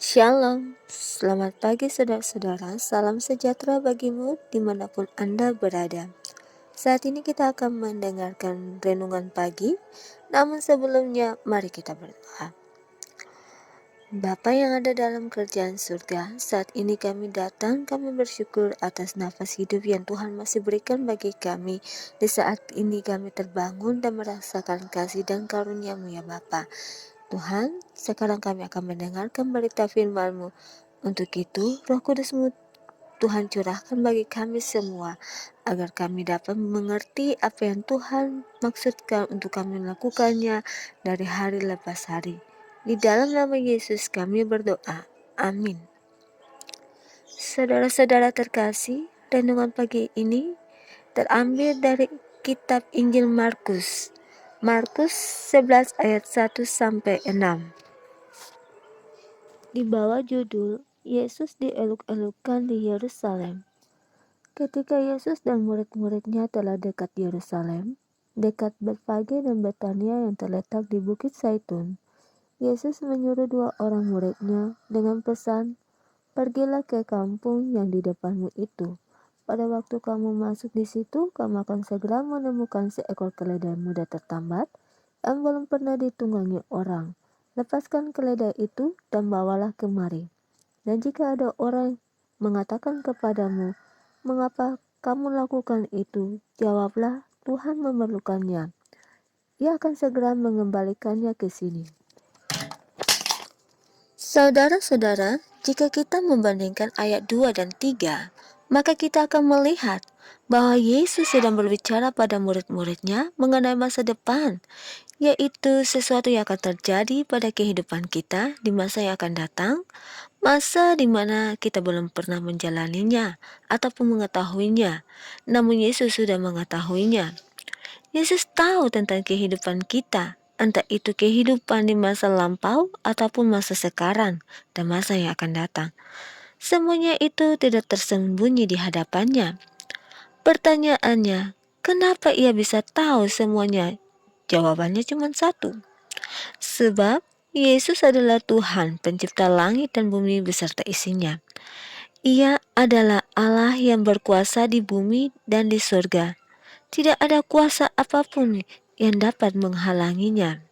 Shalom, selamat pagi saudara-saudara, salam sejahtera bagimu dimanapun Anda berada. Saat ini kita akan mendengarkan renungan pagi, namun sebelumnya mari kita berdoa. Bapa yang ada dalam kerajaan surga, saat ini kami datang, kami bersyukur atas nafas hidup yang Tuhan masih berikan bagi kami. Di saat ini kami terbangun dan merasakan kasih dan karunia-Mu ya Bapa. Tuhan, sekarang kami akan mendengarkan berita firman-Mu. Untuk itu, Roh Kudus-Mu Tuhan curahkan bagi kami semua, agar kami dapat mengerti apa yang Tuhan maksudkan untuk kami melakukannya dari hari lepas hari. Di dalam nama Yesus kami berdoa. Amin. Saudara-saudara terkasih, renungan pagi ini terambil dari kitab Injil Markus. Markus 11 ayat 1 sampai 6. Di bawah judul Yesus dieluk-elukkan di Yerusalem. Ketika Yesus dan murid-muridnya telah dekat Yerusalem, dekat Betfage dan Betania yang terletak di Bukit Zaitun, Yesus menyuruh 2 orang muridnya dengan pesan, "Pergilah ke kampung yang di depanmu itu. Pada waktu kamu masuk di situ, kamu akan segera menemukan seekor keledai muda tertambat yang belum pernah ditunggangi orang. Lepaskan keledai itu dan bawalah kemari. Dan jika ada orang mengatakan kepadamu, 'Mengapa kamu lakukan itu?' Jawablah, 'Tuhan memerlukannya. Ia akan segera mengembalikannya ke sini.'" Saudara-saudara, jika kita membandingkan ayat 2 dan 3, maka kita akan melihat bahwa Yesus sedang berbicara pada murid-muridnya mengenai masa depan, yaitu sesuatu yang akan terjadi pada kehidupan kita di masa yang akan datang, masa di mana kita belum pernah menjalaninya ataupun mengetahuinya, namun Yesus sudah mengetahuinya. Yesus tahu tentang kehidupan kita, entah itu kehidupan di masa lampau ataupun masa sekarang dan masa yang akan datang. Semuanya itu tidak tersembunyi di hadapannya. Pertanyaannya, kenapa ia bisa tahu semuanya? Jawabannya cuma satu. Sebab Yesus adalah Tuhan, pencipta langit dan bumi beserta isinya. Ia adalah Allah yang berkuasa di bumi dan di surga. Tidak ada kuasa apapun yang dapat menghalanginya.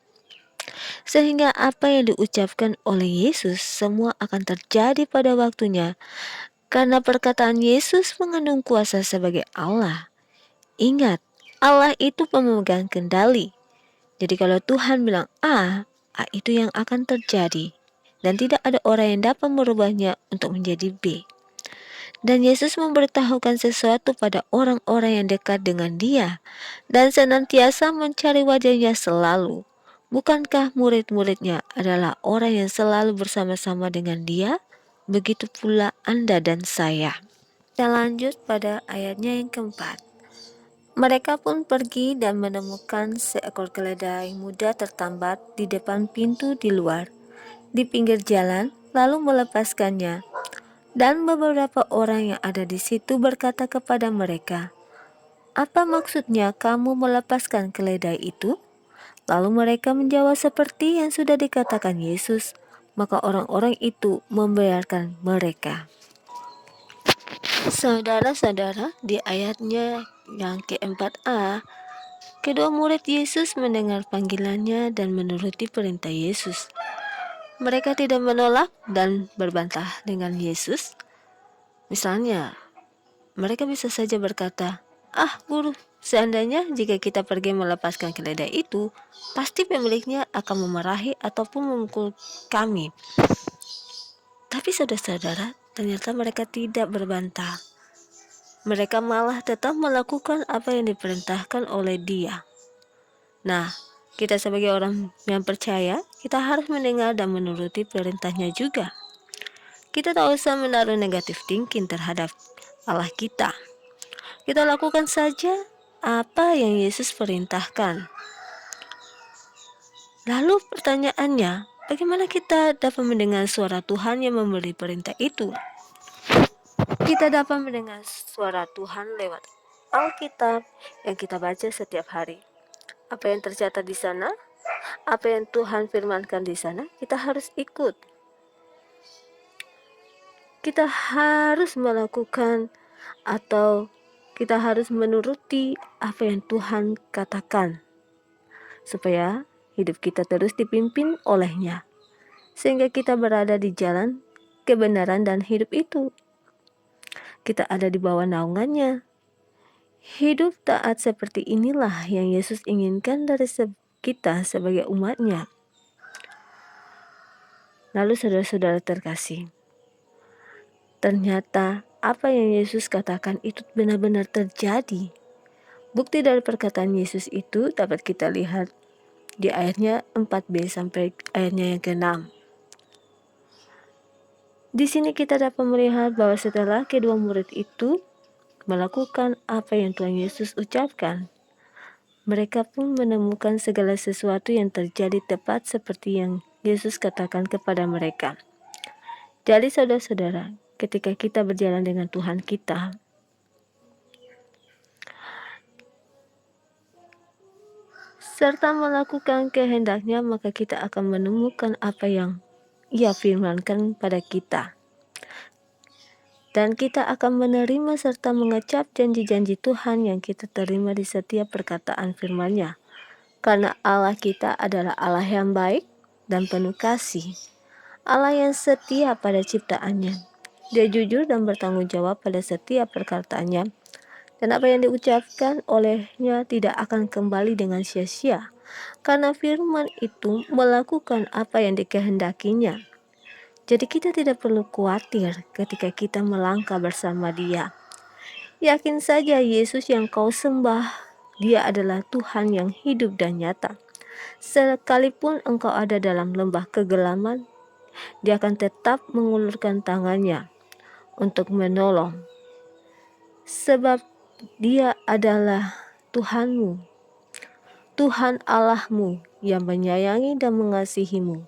Sehingga apa yang diucapkan oleh Yesus semua akan terjadi pada waktunya, karena perkataan Yesus mengandung kuasa sebagai Allah. Ingat, Allah itu pemegang kendali. Jadi kalau Tuhan bilang A itu yang akan terjadi. Dan tidak ada orang yang dapat merubahnya untuk menjadi B. Dan Yesus memberitahukan sesuatu pada orang-orang yang dekat dengan Dia dan senantiasa mencari wajahnya selalu. Bukankah murid-muridnya adalah orang yang selalu bersama-sama dengan Dia? Begitu pula Anda dan saya. Kita lanjut pada ayatnya yang keempat. Mereka pun pergi dan menemukan seekor keledai muda tertambat di depan pintu di luar, di pinggir jalan, lalu melepaskannya. Dan beberapa orang yang ada di situ berkata kepada mereka, "Apa maksudnya kamu melepaskan keledai itu?" Lalu mereka menjawab seperti yang sudah dikatakan Yesus. Maka orang-orang itu membiarkan mereka. Saudara-saudara, di ayatnya yang keempat-a, kedua murid Yesus mendengar panggilannya dan menuruti perintah Yesus. Mereka tidak menolak dan berbantah dengan Yesus. Misalnya, mereka bisa saja berkata, "Guru, seandainya jika kita pergi melepaskan keledai itu, pasti pemiliknya akan memarahi ataupun memukul kami." Tapi saudara-saudara, ternyata mereka tidak berbantah. Mereka malah tetap melakukan apa yang diperintahkan oleh Dia. Nah, kita sebagai orang yang percaya, kita harus mendengar dan menuruti perintahnya juga. Kita tak usah menaruh negatif thinking terhadap Allah kita. Kita lakukan saja apa yang Yesus perintahkan. Lalu pertanyaannya, bagaimana kita dapat mendengar suara Tuhan yang memberi perintah itu? Kita dapat mendengar suara Tuhan lewat Alkitab yang kita baca setiap hari. Apa yang tercatat di sana, apa yang Tuhan firmankan di sana, kita harus ikut. kita harus melakukan atau kita harus menuruti apa yang Tuhan katakan, supaya hidup kita terus dipimpin oleh-Nya, sehingga kita berada di jalan kebenaran dan hidup itu. Kita ada di bawah naungan-Nya. Hidup taat seperti inilah yang Yesus inginkan dari kita sebagai umat-Nya. Lalu saudara-saudara terkasih, ternyata apa yang Yesus katakan itu benar-benar terjadi. Bukti dari perkataan Yesus itu dapat kita lihat di ayatnya 4b sampai ayatnya yang ke-6. Di sini kita dapat melihat bahwa setelah kedua murid itu melakukan apa yang Tuhan Yesus ucapkan, mereka pun menemukan segala sesuatu yang terjadi tepat seperti yang Yesus katakan kepada mereka. Jadi saudara-saudara, ketika kita berjalan dengan Tuhan kita, serta melakukan kehendak-Nya, maka kita akan menemukan apa yang Ia firmankan pada kita. Dan kita akan menerima serta mengecap janji-janji Tuhan yang kita terima di setiap perkataan firman-Nya. Karena Allah kita adalah Allah yang baik dan penuh kasih. Allah yang setia pada ciptaannya. Dia jujur dan bertanggung jawab pada setiap perkataannya. Dan apa yang diucapkan oleh-Nya tidak akan kembali dengan sia-sia. Karena firman itu melakukan apa yang dikehendaki-Nya. Jadi kita tidak perlu khawatir ketika kita melangkah bersama Dia. Yakin saja Yesus yang kau sembah, Dia adalah Tuhan yang hidup dan nyata. Sekalipun engkau ada dalam lembah kegelapan, Dia akan tetap mengulurkan tangan-Nya untuk menolong. Sebab Dia adalah Tuhanmu, Tuhan Allahmu yang menyayangi dan mengasihimu.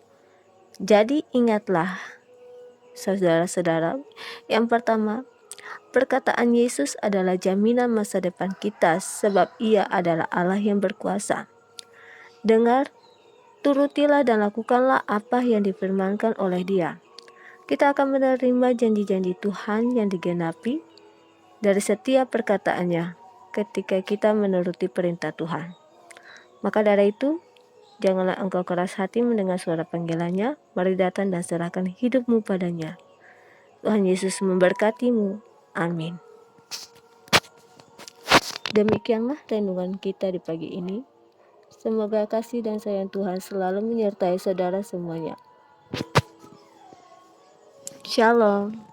Jadi ingatlah, saudara-saudara, yang pertama, perkataan Yesus adalah jaminan masa depan kita sebab Ia adalah Allah yang berkuasa. Dengar, turutilah dan lakukanlah apa yang difirmankan oleh Dia. Kita akan menerima janji-janji Tuhan yang digenapi dari setiap perkataannya ketika kita menuruti perintah Tuhan. Maka dari itu, janganlah engkau keras hati mendengar suara panggilannya, mari datang dan serahkan hidupmu padanya. Tuhan Yesus memberkatimu. Amin. Demikianlah renungan kita di pagi ini. Semoga kasih dan sayang Tuhan selalu menyertai saudara semuanya. Shalom.